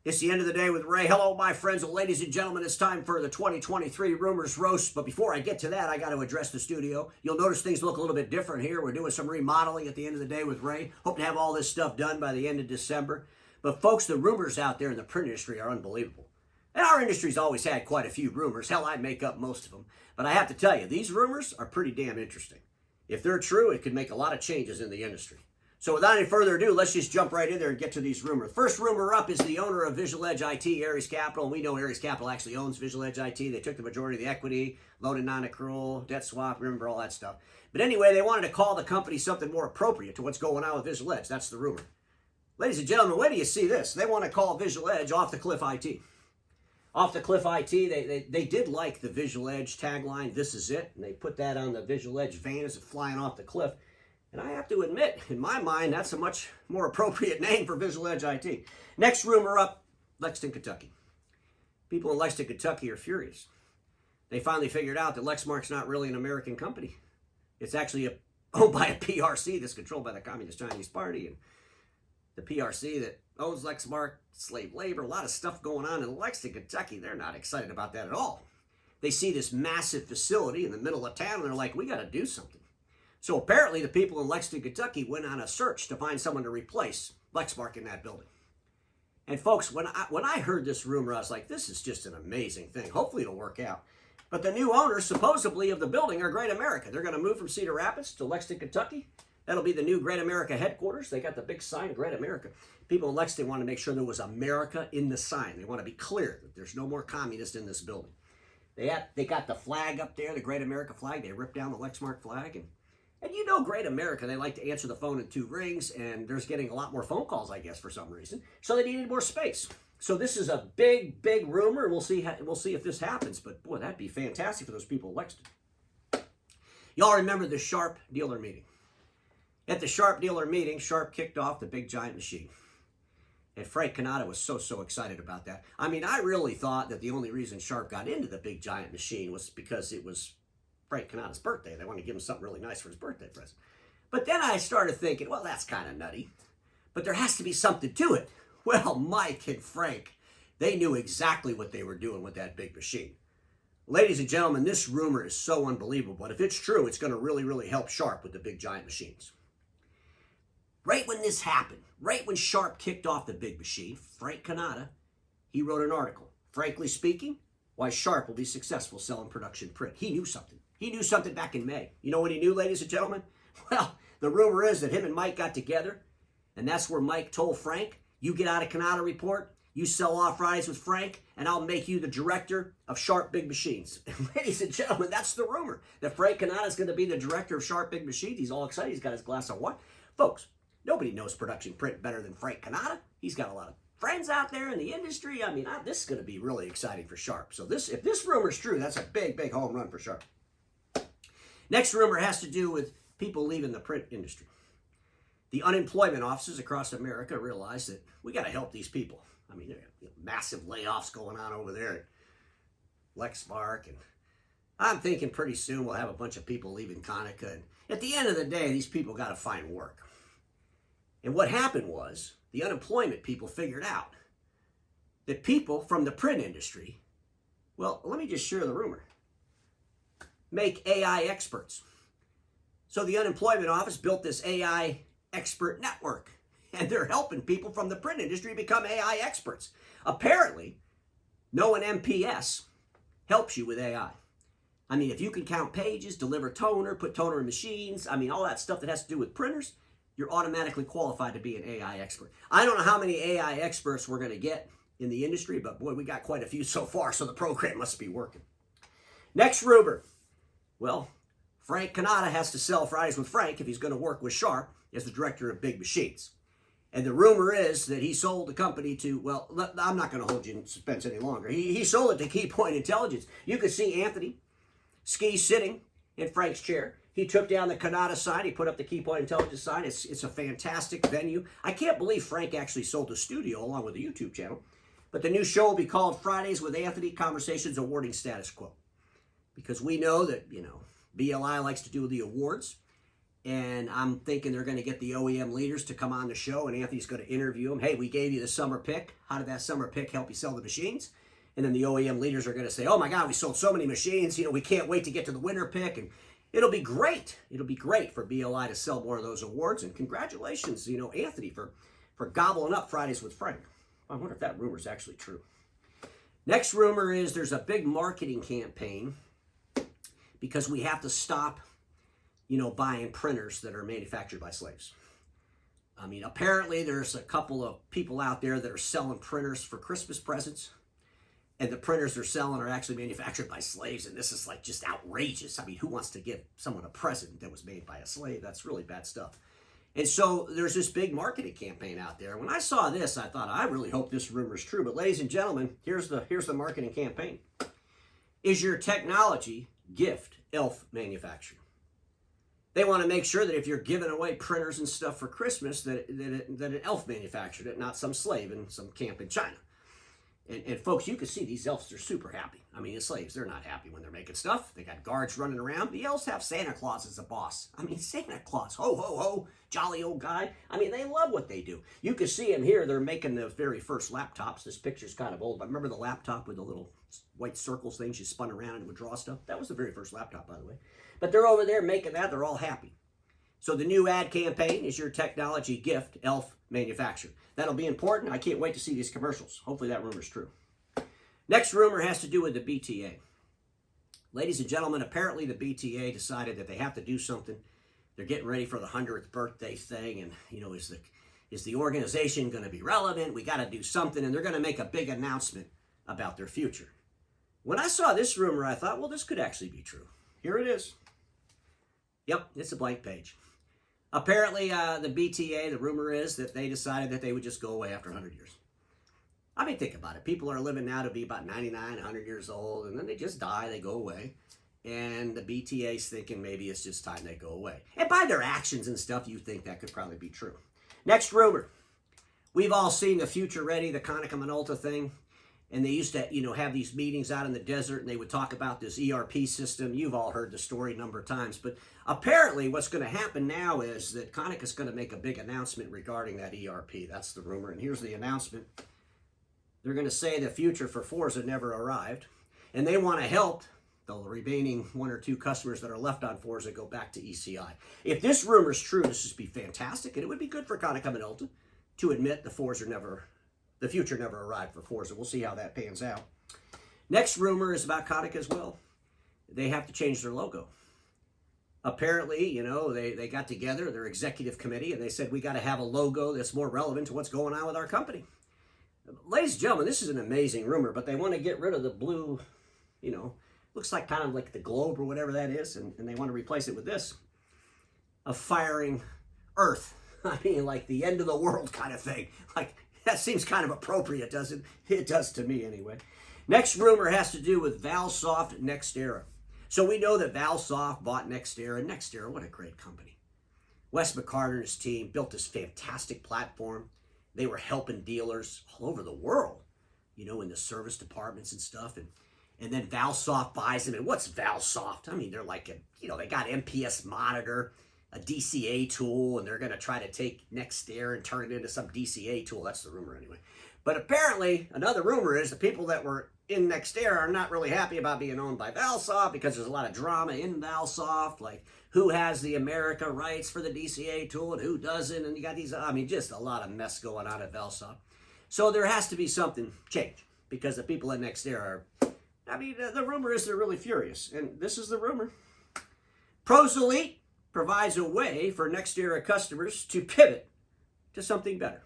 It's the end of the day with Ray. Hello, my friends and ladies and gentlemen. It's time for the 2023 Rumors Roast. But before I get to that, I got to address the studio. You'll notice things look a little bit different here. We're doing some remodeling at the end of the day with Ray. Hope to have all this stuff done by the end of December. But folks, the rumors out there in the print industry are unbelievable. And our industry's always had quite a few rumors. Hell, I make up most of them. But I have to tell you, these rumors are pretty damn interesting. If they're true, it could make a lot of changes in the industry. So without any further ado, let's just jump right in there and get to these rumors. First rumor up is the owner of Visual Edge IT, Ares Capital. And we know Ares Capital actually owns Visual Edge IT. They took the majority of the equity, loaded non-accrual, debt swap, remember all that stuff. But anyway, they wanted to call the company something more appropriate to what's going on with Visual Edge. That's the rumor. Ladies and gentlemen, where do you see this? They want to call Visual Edge Off the Cliff IT. Off the Cliff IT, they did like the Visual Edge tagline, "This is it," and they put that on the Visual Edge van as it's flying off the cliff. And I have to admit, in my mind, that's a much more appropriate name for Visual Edge IT. Next rumor up, Lexington, Kentucky. People in Lexington, Kentucky are furious. They finally figured out that Lexmark's not really an American company. It's actually owned by a PRC that's controlled by the Communist Chinese Party. And the PRC that owns Lexmark, slave labor, a lot of stuff going on in Lexington, Kentucky. They're not excited about that at all. They see this massive facility in the middle of town and they're like, we got to do something. So apparently the people in Lexington, Kentucky went on a search to find someone to replace Lexmark in that building. And folks, when I heard this rumor, I was like, this is just an amazing thing. Hopefully it'll work out. But the new owners, supposedly, of the building are Great America. They're going to move from Cedar Rapids to Lexington, Kentucky. That'll be the new Great America headquarters. They got the big sign, Great America. People in Lexington want to make sure there was America in the sign. They want to be clear that there's no more communists in this building. They got the flag up there, the Great America flag. They ripped down the Lexmark flag. And you know Great America, they like to answer the phone in 2 rings, and there's getting a lot more phone calls, I guess, for some reason. So they needed more space. So this is a big, big rumor. We'll see if this happens. But boy, that'd be fantastic for those people in Lexington. Y'all remember the Sharp dealer meeting? At the Sharp dealer meeting, Sharp kicked off the big giant machine. And Frank Canada was so excited about that. I mean, I really thought that the only reason Sharp got into the big giant machine was because it was Frank Canada's birthday. They wanted to give him something really nice for his birthday present. But then I started thinking, well, that's kind of nutty. But there has to be something to it. Well, Mike and Frank, they knew exactly what they were doing with that big machine. Ladies and gentlemen, this rumor is so unbelievable. But if it's true, it's going to really help Sharp with the big giant machines. Right when this happened, right when Sharp kicked off the big machine, Frank Canada, he wrote an article. Frankly speaking, why Sharp will be successful selling production print. He knew something. He knew something back in May. You know what he knew, ladies and gentlemen? Well, the rumor is that him and Mike got together, and that's where Mike told Frank, you get out of Canada Report, you sell off Fridays with Frank, and I'll make you the director of Sharp Big Machines. And ladies and gentlemen, that's the rumor, that Frank Canada is going to be the director of Sharp Big Machines. He's all excited. He's got his glass of wine. Folks, nobody knows production print better than Frank Canada. He's got a lot of friends out there in the industry. I mean, this is going to be really exciting for Sharp. So if this rumor is true, that's a big home run for Sharp. Next rumor has to do with people leaving the print industry. The unemployment offices across America realize that we got to help these people. I mean, there are massive layoffs going on over there at Lexmark, and I'm thinking pretty soon we'll have a bunch of people leaving Konica. And at the end of the day, these people got to find work. And what happened was the unemployment people figured out that people from the print industry, well, let me just share the rumor, make AI experts. So the unemployment office built this AI expert network, and they're helping people from the print industry become AI experts. Apparently, knowing MPS helps you with AI. I mean, if you can count pages, deliver toner, put toner in machines, I mean, all that stuff that has to do with printers, you're automatically qualified to be an AI expert. I don't know how many AI experts we're going to get in the industry, but boy, we got quite a few so far, so the program must be working. Next rumor. Well, Frank Canada has to sell Fridays with Frank if he's going to work with Sharp as the director of Big Machines. And the rumor is that he sold the company to, well, I'm not going to hold you in suspense any longer. He sold it to Keypoint Intelligence. You could see Anthony Ski sitting in Frank's chair. He took down the Canada sign. He put up the Keypoint Intelligence sign. It's a fantastic venue. I can't believe Frank actually sold the studio along with the YouTube channel. But the new show will be called Fridays with Anthony, Conversations Awarding Status Quo. Because we know that, BLI likes to do the awards. And I'm thinking they're going to get the OEM leaders to come on the show, and Anthony's going to interview them. Hey, we gave you the summer pick. How did that summer pick help you sell the machines? And then the OEM leaders are going to say, oh my God, we sold so many machines. We can't wait to get to the winter pick. And it'll be great. It'll be great for BLI to sell more of those awards. And congratulations, Anthony, for gobbling up Fridays with Frank. I wonder if that rumor is actually true. Next rumor is there's a big marketing campaign because we have to stop buying printers that are manufactured by slaves. I mean, apparently there's a couple of people out there that are selling printers for Christmas presents, and the printers they're selling are actually manufactured by slaves, and this is like just outrageous. I mean, who wants to give someone a present that was made by a slave? That's really bad stuff. And so there's this big marketing campaign out there. When I saw this, I thought, I really hope this rumor is true. But ladies and gentlemen, here's the marketing campaign. Is your technology gift elf manufactured? They want to make sure that if you're giving away printers and stuff for Christmas, that an elf manufactured it, not some slave in some camp in China. And folks, you can see these elves are super happy. I mean, the slaves, they're not happy when they're making stuff. They got guards running around. The elves have Santa Claus as a boss. I mean, Santa Claus, ho, ho, ho, jolly old guy. I mean, they love what they do. You can see them here. They're making the very first laptops. This picture's kind of old, but remember the laptop with the little white circles things you spun around and would draw stuff? That was the very first laptop, by the way. But they're over there making that. They're all happy. So the new ad campaign is your technology gift elf manufactured. That'll be important. I can't wait to see these commercials. Hopefully that rumor's true. Next rumor has to do with the BTA. Ladies and gentlemen, apparently the BTA decided that they have to do something. They're getting ready for the 100th birthday thing, and is the organization going to be relevant? We got to do something, and they're going to make a big announcement about their future. When I saw this rumor, I thought, well, this could actually be true. Here it is. Yep, it's a blank page. Apparently, the BTA, the rumor is that they decided that they would just go away after 100 years. I mean, think about it. People are living now to be about 99, 100 years old, and then they just die, they go away. And the BTA's thinking maybe it's just time they go away. And by their actions and stuff, you think that could probably be true. Next rumor. We've all seen the Future Ready, the Konica Minolta thing. And they used to, have these meetings out in the desert, and they would talk about this ERP system. You've all heard the story a number of times. But apparently what's going to happen now is that Konica's going to make a big announcement regarding that ERP. That's the rumor. And here's the announcement. They're going to say the future for Forza never arrived. And they want to help the remaining 1 or 2 customers that are left on Forza go back to ECI. If this rumor is true, this would be fantastic. And it would be good for Konica Minolta to admit the future never arrived for Forza. We'll see how that pans out. Next rumor is about Konica as well. They have to change their logo. Apparently, they got together, their executive committee, and they said, we got to have a logo that's more relevant to what's going on with our company. Ladies and gentlemen, this is an amazing rumor, but they want to get rid of the blue, looks like kind of like the globe or whatever that is, and they want to replace it with this, a firing Earth. I mean, like the end of the world kind of thing. Like, that seems kind of appropriate, doesn't it? It does to me anyway. Next rumor has to do with Valsoft NextEra. So we know that Valsoft bought NextEra. NextEra, what a great company. Wes McCarter and his team built this fantastic platform. They were helping dealers all over the world, in the service departments and stuff. And then Valsoft buys them. And what's Valsoft? I mean, they're like, they got MPS Monitor, a DCA tool, and they're going to try to take NextEra and turn it into some DCA tool. That's the rumor anyway. But apparently, another rumor is the people that were in NextEra are not really happy about being owned by Valsoft because there's a lot of drama in Valsoft, like who has the America rights for the DCA tool and who doesn't, and you got these, just a lot of mess going on at Valsoft. So there has to be something change because the people at NextEra are, the rumor is they're really furious, and this is the rumor. Pros Elite provides a way for NextEra customers to pivot to something better.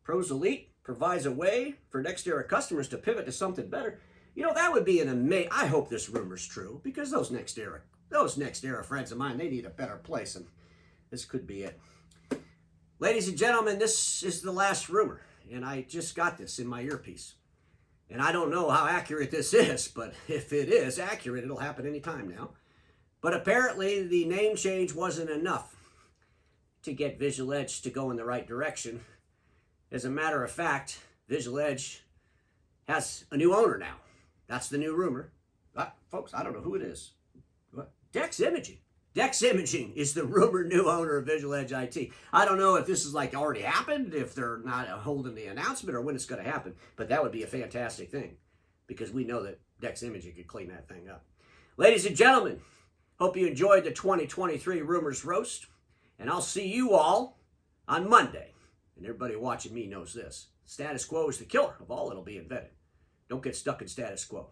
Pros Elite provides a way for NextEra customers to pivot to something better. That would be an amazing. I hope this rumor's true because those NextEra friends of mine, they need a better place, and this could be it. Ladies and gentlemen, this is the last rumor, and I just got this in my earpiece. And I don't know how accurate this is, but if it is accurate, it'll happen anytime now. But apparently the name change wasn't enough to get Visual Edge to go in the right direction. As a matter of fact, Visual Edge has a new owner now. That's the new rumor. Folks, I don't know who it is. What? Dex Imaging. Dex Imaging is the rumored new owner of Visual Edge IT. I don't know if this is like already happened, if they're not holding the announcement, or when it's going to happen, but that would be a fantastic thing because we know that Dex Imaging could clean that thing up. Ladies and gentlemen, hope you enjoyed the 2023 Rumors Roast, and I'll see you all on Monday. And everybody watching me knows this. Status quo is the killer of all that'll be invented. Don't get stuck in status quo.